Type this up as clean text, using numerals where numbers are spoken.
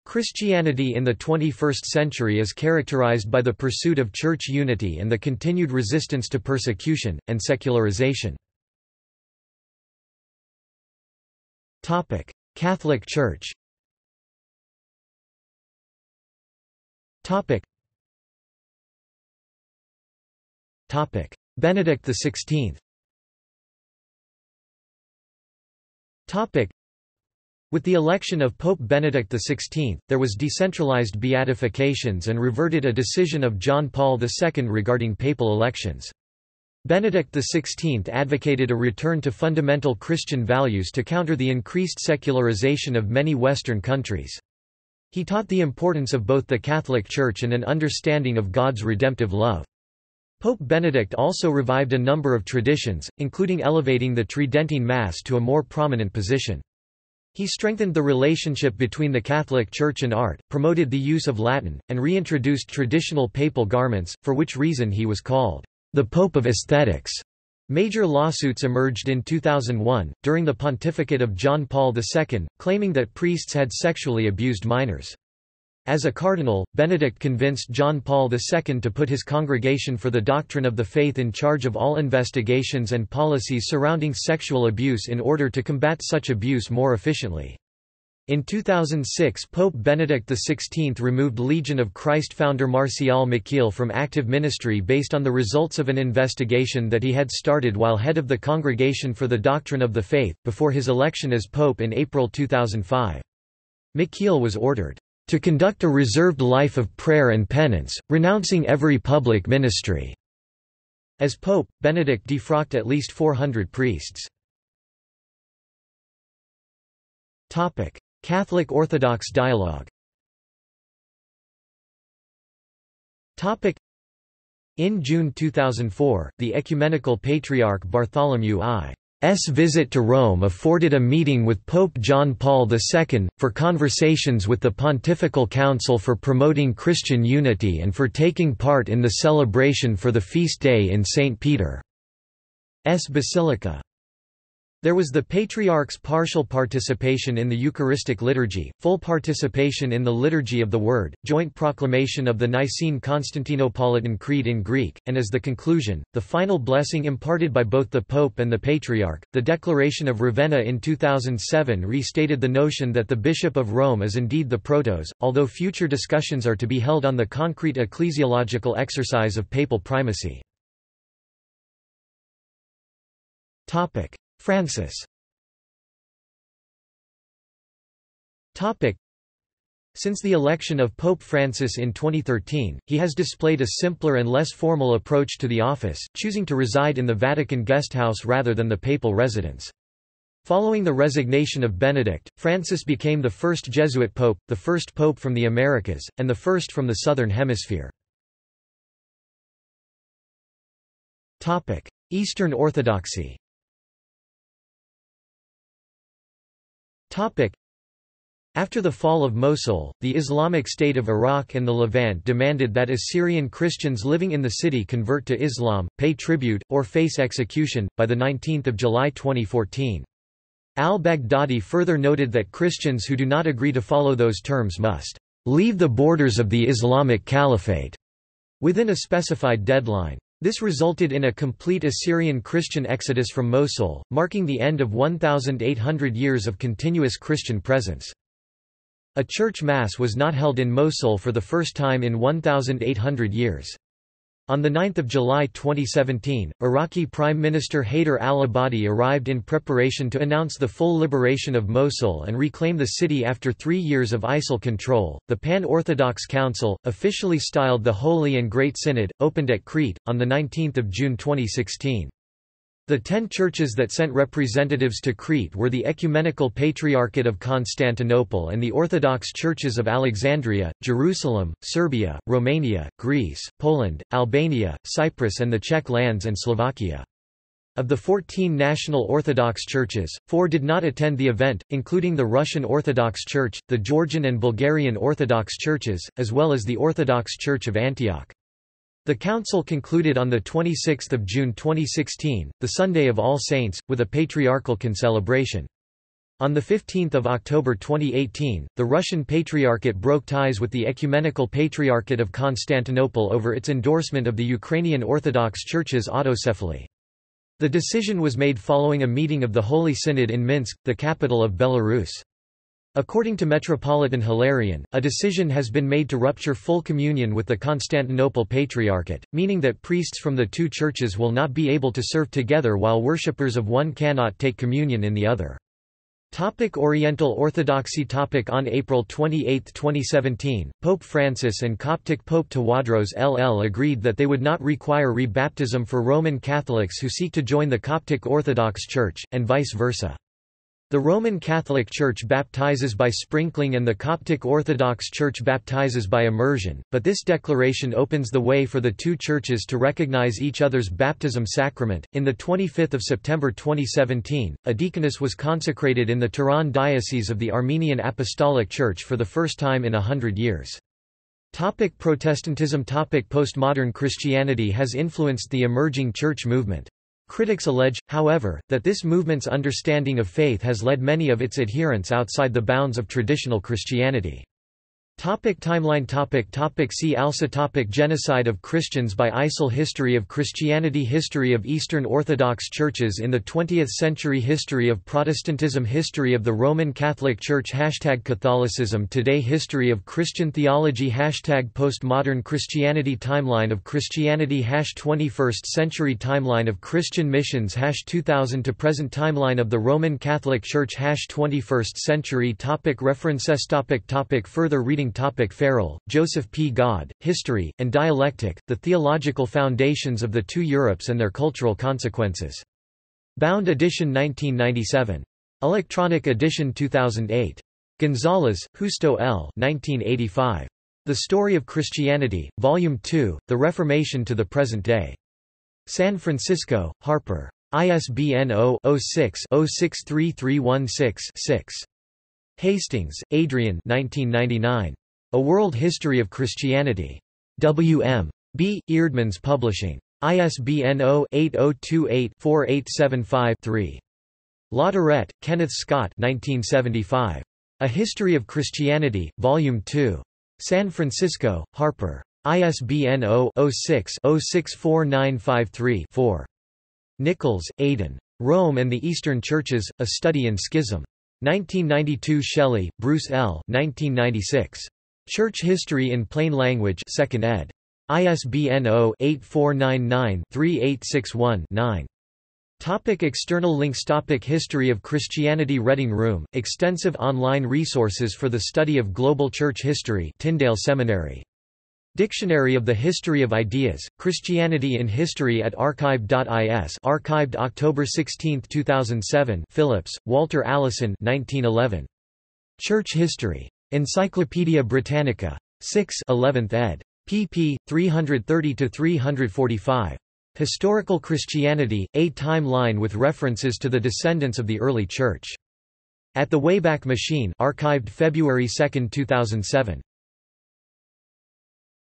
Christianity in the 21st century is characterized by the pursuit of church unity and the continued resistance to persecution, and secularization. Catholic Church. Benedict XVI. With the election of Pope Benedict XVI, there was decentralized beatifications and reverted a decision of John Paul II regarding papal elections. Benedict XVI advocated a return to fundamental Christian values to counter the increased secularization of many Western countries. He taught the importance of both the Catholic Church and an understanding of God's redemptive love. Pope Benedict also revived a number of traditions, including elevating the Tridentine Mass to a more prominent position. He strengthened the relationship between the Catholic Church and art, promoted the use of Latin, and reintroduced traditional papal garments, for which reason he was called the Pope of Aesthetics. Major lawsuits emerged in 2001, during the pontificate of John Paul II, claiming that priests had sexually abused minors. As a cardinal, Benedict convinced John Paul II to put his Congregation for the Doctrine of the Faith in charge of all investigations and policies surrounding sexual abuse in order to combat such abuse more efficiently. In 2006, Pope Benedict XVI removed Legion of Christ founder Marcial Maciel from active ministry based on the results of an investigation that he had started while head of the Congregation for the Doctrine of the Faith, before his election as pope in April 2005. Maciel was ordered to conduct a reserved life of prayer and penance, renouncing every public ministry. As pope, Benedict defrocked at least 400 priests. Catholic Orthodox dialogue. In June 2004, the Ecumenical Patriarch Bartholomew I's visit to Rome afforded a meeting with Pope John Paul II, for conversations with the Pontifical Council for promoting Christian unity and for taking part in the celebration for the feast day in St. Peter's Basilica. There was the Patriarch's partial participation in the Eucharistic liturgy, full participation in the Liturgy of the Word, joint proclamation of the Nicene-Constantinopolitan Creed in Greek, and as the conclusion, the final blessing imparted by both the Pope and the Patriarch. The Declaration of Ravenna in 2007 restated the notion that the Bishop of Rome is indeed the protos, although future discussions are to be held on the concrete ecclesiological exercise of papal primacy. Francis. Since the election of Pope Francis in 2013, he has displayed a simpler and less formal approach to the office, choosing to reside in the Vatican guesthouse rather than the papal residence. Following the resignation of Benedict, Francis became the first Jesuit pope, the first pope from the Americas, and the first from the Southern Hemisphere. Eastern Orthodoxy. After the fall of Mosul, the Islamic State of Iraq and the Levant demanded that Assyrian Christians living in the city convert to Islam, pay tribute, or face execution. By 19 July 2014. Al-Baghdadi further noted that Christians who do not agree to follow those terms must leave the borders of the Islamic Caliphate within a specified deadline. This resulted in a complete Assyrian Christian exodus from Mosul, marking the end of 1,800 years of continuous Christian presence. A church mass was not held in Mosul for the first time in 1,800 years. On 9 July 2017, Iraqi Prime Minister Haider al-Abadi arrived in preparation to announce the full liberation of Mosul and reclaim the city after 3 years of ISIL control. The Pan-Orthodox Council, officially styled the Holy and Great Synod, opened at Crete, on 19 June 2016. The 10 churches that sent representatives to Crete were the Ecumenical Patriarchate of Constantinople and the Orthodox Churches of Alexandria, Jerusalem, Serbia, Romania, Greece, Poland, Albania, Cyprus and the Czech lands and Slovakia. Of the 14 national Orthodox churches, 4 did not attend the event, including the Russian Orthodox Church, the Georgian and Bulgarian Orthodox churches, as well as the Orthodox Church of Antioch. The council concluded on 26 June 2016, the Sunday of All Saints, with a patriarchal concelebration. On 15 October 2018, the Russian Patriarchate broke ties with the Ecumenical Patriarchate of Constantinople over its endorsement of the Ukrainian Orthodox Church's autocephaly. The decision was made following a meeting of the Holy Synod in Minsk, the capital of Belarus. According to Metropolitan Hilarion, a decision has been made to rupture full communion with the Constantinople Patriarchate, meaning that priests from the two churches will not be able to serve together while worshippers of one cannot take communion in the other. Oriental Orthodoxy. On April 28, 2017, Pope Francis and Coptic Pope Tawadros LL agreed that they would not require rebaptism for Roman Catholics who seek to join the Coptic Orthodox Church, and vice versa. The Roman Catholic Church baptizes by sprinkling and the Coptic Orthodox Church baptizes by immersion, but this declaration opens the way for the two churches to recognize each other's baptism sacrament. In the 25th of September 2017, a deaconess was consecrated in the Tehran Diocese of the Armenian Apostolic Church for the first time in 100 years. Protestantism. Postmodern Christianity has influenced the emerging church movement. Critics allege, however, that this movement's understanding of faith has led many of its adherents outside the bounds of traditional Christianity. Timeline. See also Genocide of Christians by ISIL, History of Christianity, History of Eastern Orthodox Churches in the 20th century, History of Protestantism, History of the Roman Catholic Church, Catholicism today, History of Christian theology, Postmodern Christianity, Timeline of Christianity, 21st century, Timeline of Christian missions, 2000 to present, Timeline of the Roman Catholic Church, 21st century. References. Further reading. Farrell, Joseph P. God, History, and Dialectic, The Theological Foundations of the Two Europes and Their Cultural Consequences. Bound edition 1997. Electronic edition 2008. Gonzalez, Justo L. 1985. The Story of Christianity, Volume 2, The Reformation to the Present Day. San Francisco, Harper. ISBN 0-06-063316-6. Hastings, Adrian 1999. A World History of Christianity. W.M. B. Eerdmans Publishing. ISBN 0-8028-4875-3. Latourette, Kenneth Scott 1975. A History of Christianity, Volume 2. San Francisco, Harper. ISBN 0-06-064953-4. Nichols, Aidan. Rome and the Eastern Churches, A Study in Schism. 1992. Shelley, Bruce L. 1996. Church History in Plain Language, 2nd ed. ISBN 0-8499-3861-9. External links. History of Christianity, Reading Room, extensive online resources for the study of global church history, Tyndale Seminary. Dictionary of the History of Ideas, Christianity in History at archive.is, archived October 16, 2007. Phillips, Walter Allison 1911. Church History. Encyclopædia Britannica. 6 11th ed. pp. 330–345. Historical Christianity, A Timeline with references to the descendants of the early Church. At the Wayback Machine, archived February 2, 2007.